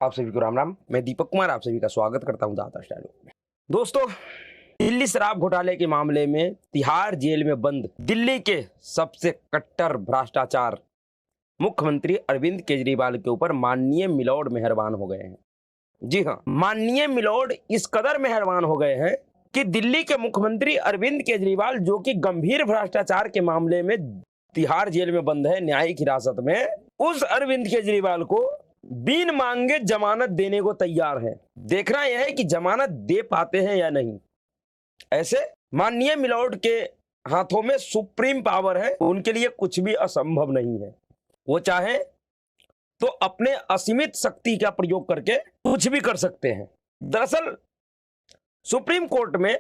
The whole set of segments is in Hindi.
आप सभी को राम राम। मैं दीपक कुमार आप सभी का स्वागत करता हूं दाता स्टाइल में। दोस्तों, दिल्ली शराब घोटाले के मामले में तिहाड़ जेल में बंद दिल्ली के सबसे कट्टर भ्रष्टाचार मुख्यमंत्री अरविंद केजरीवाल के ऊपर माननीय मिलॉर्ड मेहरबान हो गए हैं। जी हाँ, माननीय मिलॉर्ड इस कदर मेहरबान हो गए हैं कि दिल्ली के मुख्यमंत्री अरविंद केजरीवाल, जो कि गंभीर भ्रष्टाचार के मामले में तिहाड़ जेल में बंद है न्यायिक हिरासत में, उस अरविंद केजरीवाल को बिन मांगे जमानत देने को तैयार है। देखना यह है कि जमानत दे पाते हैं या नहीं। ऐसे माननीय मिलॉर्ड के हाथों में सुप्रीम पावर है, उनके लिए कुछ भी असंभव नहीं है। वो चाहे तो अपने असीमित शक्ति का प्रयोग करके कुछ भी कर सकते हैं। दरअसल सुप्रीम कोर्ट में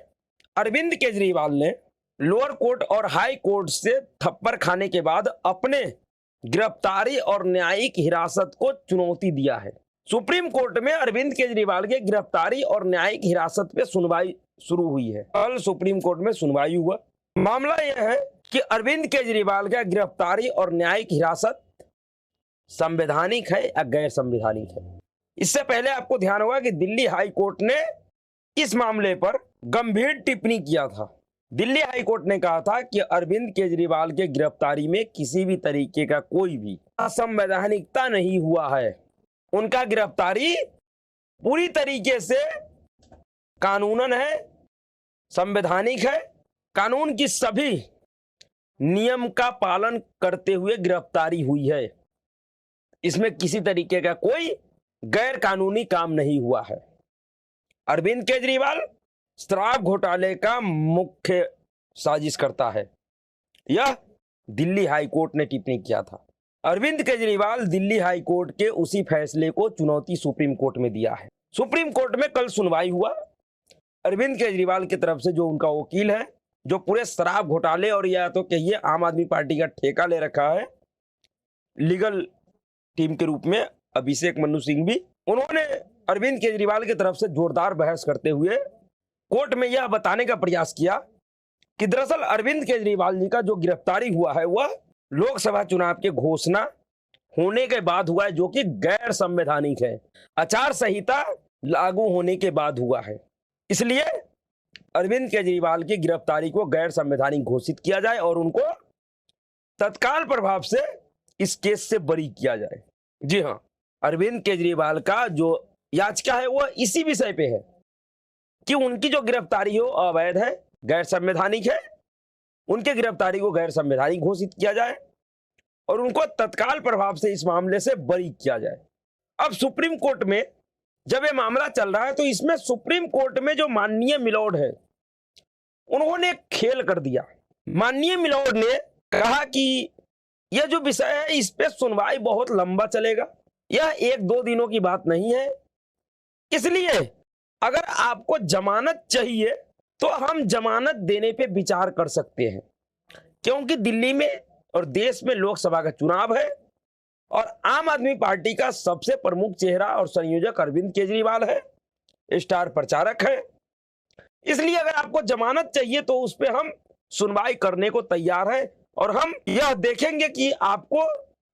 अरविंद केजरीवाल ने लोअर कोर्ट और हाई कोर्ट से थप्पड़ खाने के बाद अपने गिरफ्तारी और न्यायिक हिरासत को चुनौती दिया है। सुप्रीम कोर्ट में अरविंद केजरीवाल के गिरफ्तारी और न्यायिक हिरासत पे सुनवाई शुरू हुई है। कल सुप्रीम कोर्ट में सुनवाई हुआ। मामला यह है कि अरविंद केजरीवाल का गिरफ्तारी और न्यायिक हिरासत संवैधानिक है या गैर संवैधानिक है। इससे पहले आपको ध्यान होगा कि दिल्ली हाई कोर्ट ने इस मामले पर गंभीर टिप्पणी किया था। दिल्ली हाई कोर्ट ने कहा था कि अरविंद केजरीवाल के गिरफ्तारी में किसी भी तरीके का कोई भी असंवैधानिकता नहीं हुआ है। उनका गिरफ्तारी पूरी तरीके से कानूनन है, संवैधानिक है, कानून की सभी नियम का पालन करते हुए गिरफ्तारी हुई है। इसमें किसी तरीके का कोई गैर कानूनी काम नहीं हुआ है। अरविंद केजरीवाल शराब घोटाले का मुख्य साजिश करता है, यह दिल्ली हाई कोर्ट ने टिप्पणी किया था। अरविंद केजरीवाल दिल्ली हाई कोर्ट के उसी फैसले को चुनौती सुप्रीम कोर्ट में दिया है। सुप्रीम कोर्ट में कल सुनवाई हुआ। अरविंद केजरीवाल की तरफ से जो उनका वकील है, जो पूरे शराब घोटाले और या तो कहिए आम आदमी पार्टी का ठेका ले रखा है लीगल टीम के रूप में, अभिषेक मनु सिंह भी, उन्होंने अरविंद केजरीवाल की तरफ से जोरदार बहस करते हुए कोर्ट में यह बताने का प्रयास किया कि दरअसल अरविंद केजरीवाल जी का जो गिरफ्तारी हुआ है वह लोकसभा चुनाव के घोषणा होने के बाद हुआ है, जो कि गैर संवैधानिक है। आचार संहिता लागू होने के बाद हुआ है। इसलिए अरविंद केजरीवाल की गिरफ्तारी को गैर संवैधानिक घोषित किया जाए और उनको तत्काल प्रभाव से इस केस से बरी किया जाए। जी हाँ, अरविंद केजरीवाल का जो याचिका है वह इसी विषय पे है कि उनकी जो गिरफ्तारी हो अवैध है, गैर संवैधानिक है। उनके गिरफ्तारी को गैर संवैधानिक घोषित किया जाए और उनको तत्काल प्रभाव से इस मामले से बरी किया जाए। अब सुप्रीम कोर्ट में जब ये मामला चल रहा है तो इसमें सुप्रीम कोर्ट में जो माननीय मिलॉर्ड है उन्होंने एक खेल कर दिया। माननीय मिलॉर्ड ने कहा कि यह जो विषय है इस पे सुनवाई बहुत लंबा चलेगा, यह 1-2 दिनों की बात नहीं है। इसलिए अगर आपको जमानत चाहिए तो हम जमानत देने पे विचार कर सकते हैं, क्योंकि दिल्ली में और देश में लोकसभा का चुनाव है और आम आदमी पार्टी का सबसे प्रमुख चेहरा और संयोजक अरविंद केजरीवाल है, स्टार प्रचारक है। इसलिए अगर आपको जमानत चाहिए तो उस पर हम सुनवाई करने को तैयार हैं और हम यह देखेंगे कि आपको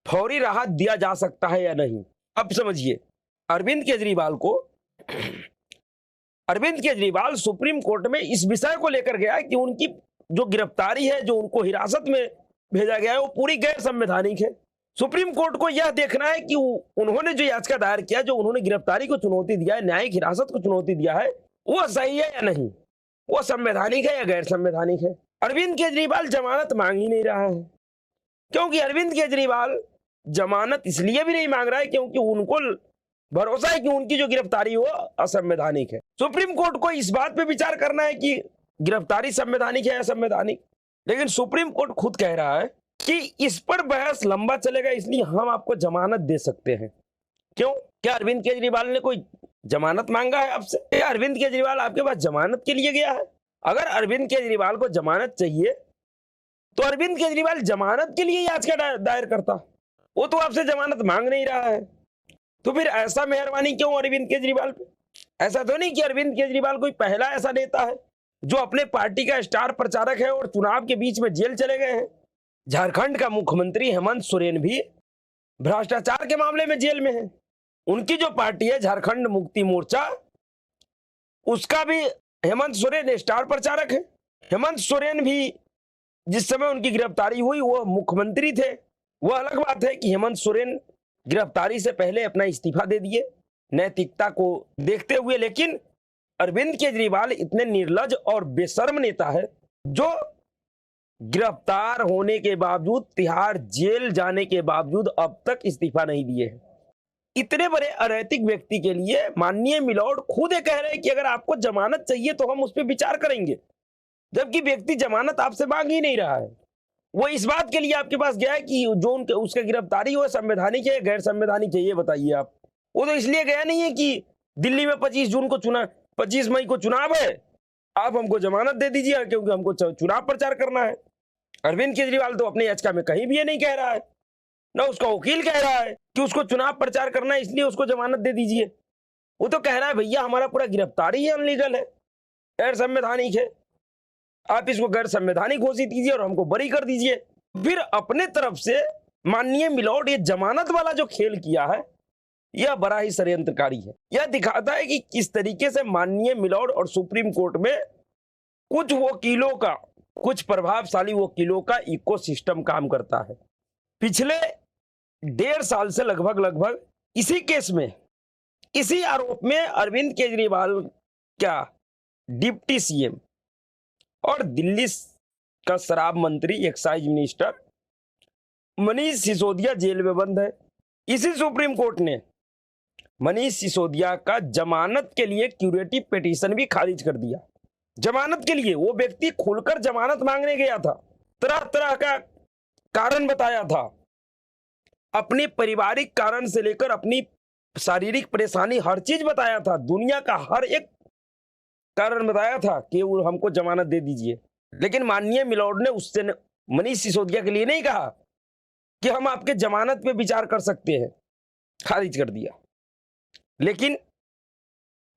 फौरी राहत दिया जा सकता है या नहीं। अब समझिए, अरविंद केजरीवाल सुप्रीम कोर्ट में इस विषय को लेकर गया कि उनकी जो गिरफ्तारी है, जो उनको हिरासत में भेजा गया है, वो पूरी गैर संवैधानिक है। सुप्रीम कोर्ट को यह देखना है कि उन्होंने जो याचिका दायर किया, जो उन्होंने गिरफ्तारी को चुनौती दिया है, न्यायिक हिरासत को चुनौती दिया है, वो सही है या नहीं, वो संवैधानिक है या गैर संवैधानिक है। अरविंद केजरीवाल जमानत मांग ही नहीं रहा है, क्योंकि अरविंद केजरीवाल जमानत इसलिए भी नहीं मांग रहा है क्योंकि उनको भरोसा है कि उनकी जो गिरफ्तारी हो असंवैधानिक है। सुप्रीम कोर्ट को इस बात पे विचार करना है कि गिरफ्तारी संवैधानिक है या असंवैधानिक, लेकिन सुप्रीम कोर्ट खुद कह रहा है कि इस पर बहस लंबा चलेगा, इसलिए हम आपको जमानत दे सकते हैं। क्यों? क्या अरविंद केजरीवाल ने कोई जमानत मांगा है आपसे? क्या अरविंद केजरीवाल आपके पास जमानत के लिए गया है? अगर अरविंद केजरीवाल को जमानत चाहिए तो अरविंद केजरीवाल जमानत के लिए याचिका दायर करता। वो तो आपसे जमानत मांग नहीं रहा है, तो फिर ऐसा मेहरबानी क्यों अरविंद केजरीवाल पे? ऐसा तो नहीं कि अरविंद केजरीवाल कोई पहला ऐसा नेता है जो अपने पार्टी का स्टार प्रचारक है और चुनाव के बीच में जेल चले गए हैं। झारखंड का मुख्यमंत्री हेमंत सोरेन भी भ्रष्टाचार के मामले में जेल में है। उनकी जो पार्टी है झारखंड मुक्ति मोर्चा, उसका भी हेमंत सोरेन स्टार प्रचारक है। हेमंत सोरेन भी जिस समय उनकी गिरफ्तारी हुई वो मुख्यमंत्री थे। वह अलग बात है कि हेमंत सोरेन गिरफ्तारी से पहले अपना इस्तीफा दे दिए नैतिकता को देखते हुए, लेकिन अरविंद केजरीवाल इतने निर्लज और बेशर्म नेता है जो गिरफ्तार होने के बावजूद, तिहाड़ जेल जाने के बावजूद अब तक इस्तीफा नहीं दिए हैं। इतने बड़े अनैतिक व्यक्ति के लिए माननीय मिलॉर्ड खुद ये कह रहे हैं कि अगर आपको जमानत चाहिए तो हम उस पर विचार करेंगे, जबकि व्यक्ति जमानत आपसे मांग ही नहीं रहा है। वो इस बात के लिए आपके पास गया है कि जो उनके उसके गिरफ्तारी हो संवैधानिक है गैर संवैधानिक है, ये बताइए आप। वो तो इसलिए गया नहीं है कि दिल्ली में 25 मई को चुनाव है, आप हमको जमानत दे दीजिए क्योंकि हमको चुनाव प्रचार करना है। अरविंद केजरीवाल तो अपनी याचिका में कहीं भी ये नहीं कह रहा है, ना उसका वकील कह रहा है कि उसको चुनाव प्रचार करना है इसलिए उसको जमानत दे दीजिए। वो तो कह रहा है भैया हमारा पूरा गिरफ्तारी ही अनलीगल है, गैर संवैधानिक है, आप इसको गैर संवैधानिक घोषित कीजिए और हमको बरी कर दीजिए। फिर अपने तरफ से माननीय मिलॉर्ड ये जमानत वाला जो खेल किया है यह बड़ा ही षड्यंत्रकारी है। यह दिखाता है कि किस तरीके से माननीय मिलॉर्ड और सुप्रीम कोर्ट में कुछ वकीलों का, कुछ प्रभावशाली वकीलों का इकोसिस्टम काम करता है। पिछले 1.5 साल से लगभग इसी केस में, इसी आरोप में अरविंद केजरीवाल का डिप्टी सीएम और दिल्ली का शराब मंत्री, excise minister Manish Sisodia jail में बंद है। इसी सुप्रीम कोर्ट ने मनीष सिसोदिया का जमानत के लिए क्यूरेटिव पिटीशन भी खारिज कर दिया। जमानत के लिए वो व्यक्ति खुलकर जमानत मांगने गया था, तरह तरह का कारण बताया था, अपने पारिवारिक कारण से लेकर अपनी शारीरिक परेशानी हर चीज बताया था, दुनिया का हर एक कारण बताया था कि वो हमको जमानत दे दीजिए। लेकिन माननीय मिलॉर्ड ने उससे मनीष सिसोदिया के लिए नहीं कहा कि हम आपके जमानत पे विचार कर सकते हैं, खारिज कर दिया। लेकिन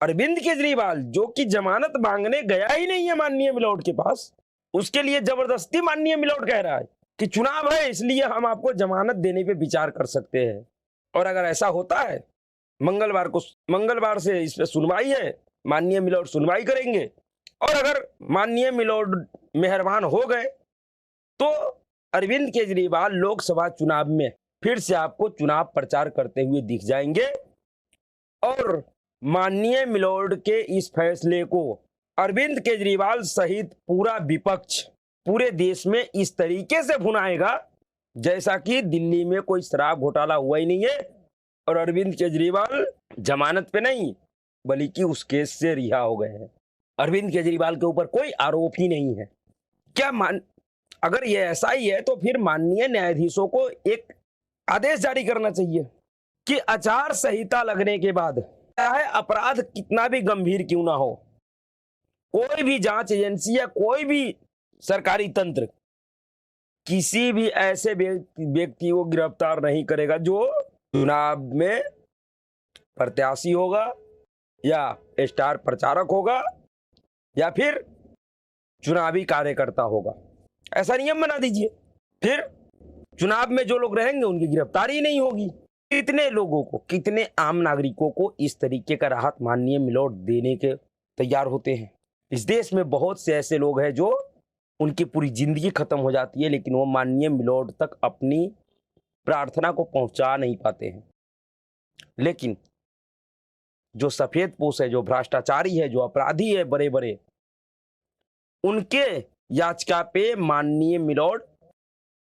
अरविंद केजरीवाल जो कि जमानत मांगने गया ही नहीं है माननीय मिलॉर्ड के पास, उसके लिए जबरदस्ती माननीय मिलॉर्ड कह रहा है कि चुनाव है इसलिए हम आपको जमानत देने पे विचार कर सकते हैं। और अगर ऐसा होता है, मंगलवार से इस पे सुनवाई है, माननीय मिलॉर्ड सुनवाई करेंगे और अगर माननीय मिलॉर्ड मेहरबान हो गए तो अरविंद केजरीवाल लोकसभा चुनाव में फिर से आपको चुनाव प्रचार करते हुए दिख जाएंगे। और माननीय मिलॉर्ड के इस फैसले को अरविंद केजरीवाल सहित पूरा विपक्ष पूरे देश में इस तरीके से भुनाएगा जैसा कि दिल्ली में कोई शराब घोटाला हुआ ही नहीं है और अरविंद केजरीवाल जमानत पे नहीं बल्कि उस केस से रिहा हो गए हैं। अरविंद केजरीवाल के ऊपर कोई आरोप ही नहीं है। अगर ये ऐसा ही है तो फिर माननीय न्यायाधीशों को एक आदेश जारी करना चाहिए कि आचार संहिता लगने के बाद, चाहे अपराध कितना भी गंभीर क्यों ना हो, कोई भी जांच एजेंसी या कोई भी सरकारी तंत्र किसी भी ऐसे व्यक्ति को गिरफ्तार नहीं करेगा जो चुनाव में प्रत्याशी होगा या स्टार प्रचारक होगा या फिर चुनावी कार्यकर्ता होगा। ऐसा नियम बना दीजिए, फिर चुनाव में जो लोग रहेंगे उनकी गिरफ्तारी नहीं होगी। कितने लोगों को, कितने आम नागरिकों को इस तरीके का राहत माननीय मिलॉर्ड देने के तैयार होते हैं। इस देश में बहुत से ऐसे लोग हैं जो उनकी पूरी जिंदगी खत्म हो जाती है लेकिन वो माननीय मिलॉर्ड तक अपनी प्रार्थना को पहुंचा नहीं पाते हैं। लेकिन जो सफेद पोश है, जो भ्रष्टाचारी है, जो अपराधी है बड़े बड़े, उनके याचिका पे माननीय मिलॉर्ड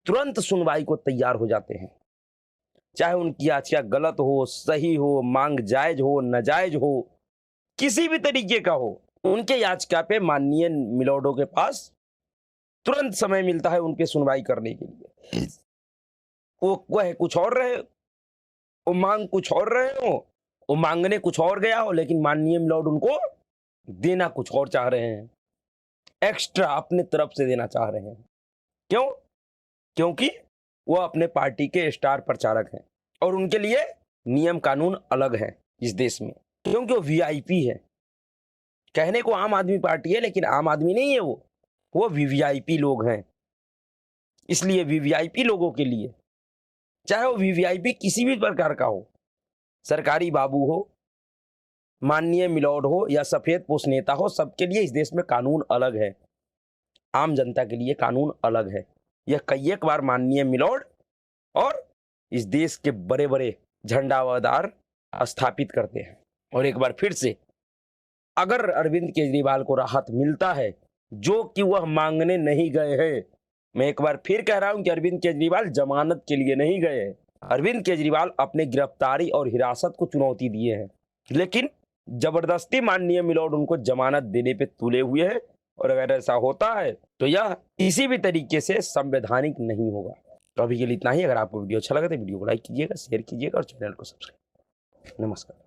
तुरंत सुनवाई को तैयार हो जाते हैं। चाहे उनकी याचिका गलत हो, सही हो, मांग जायज हो, नाजायज हो, किसी भी तरीके का हो, उनके याचिका पे माननीय मिलॉर्डों के पास तुरंत समय मिलता है उनके सुनवाई करने के लिए। वो है कुछ और रहे, वो मांग कुछ और रहे हो, वो मांगने कुछ और गया हो, लेकिन माननीय मिलॉर्ड उनको देना कुछ और चाह रहे हैं, एक्स्ट्रा अपने तरफ से देना चाह रहे हैं। क्यों? क्योंकि वो अपने पार्टी के स्टार प्रचारक हैं और उनके लिए नियम कानून अलग है इस देश में, क्योंकि वो वीआईपी है। कहने को आम आदमी पार्टी है लेकिन आम आदमी नहीं है वो वीवीआईपी लोग हैं। इसलिए वीवीआईपी लोगों के लिए, चाहे वो वीवीआईपी किसी भी प्रकार का हो, सरकारी बाबू हो, माननीय मिलॉर्ड हो या सफेद पोष नेता हो, सबके लिए इस देश में कानून अलग है। आम जनता के लिए कानून अलग है। यह कई एक बार माननीय मिलॉर्ड और इस देश के बड़े बड़े झंडावादार स्थापित करते हैं। और एक बार फिर से अगर अरविंद केजरीवाल को राहत मिलता है, जो कि वह मांगने नहीं गए हैं, मैं एक बार फिर कह रहा हूं कि अरविंद केजरीवाल जमानत के लिए नहीं गए हैं। अरविंद केजरीवाल अपने गिरफ्तारी और हिरासत को चुनौती दिए हैं, लेकिन जबरदस्ती माननीय मिलॉर्ड उनको जमानत देने पे तुले हुए हैं। और अगर ऐसा होता है तो यह किसी भी तरीके से संवैधानिक नहीं होगा। तो अभी के लिए इतना ही। अगर आपको वीडियो अच्छा लगा तो वीडियो को लाइक कीजिएगा, शेयर कीजिएगा और चैनल को सब्सक्राइब। नमस्कार।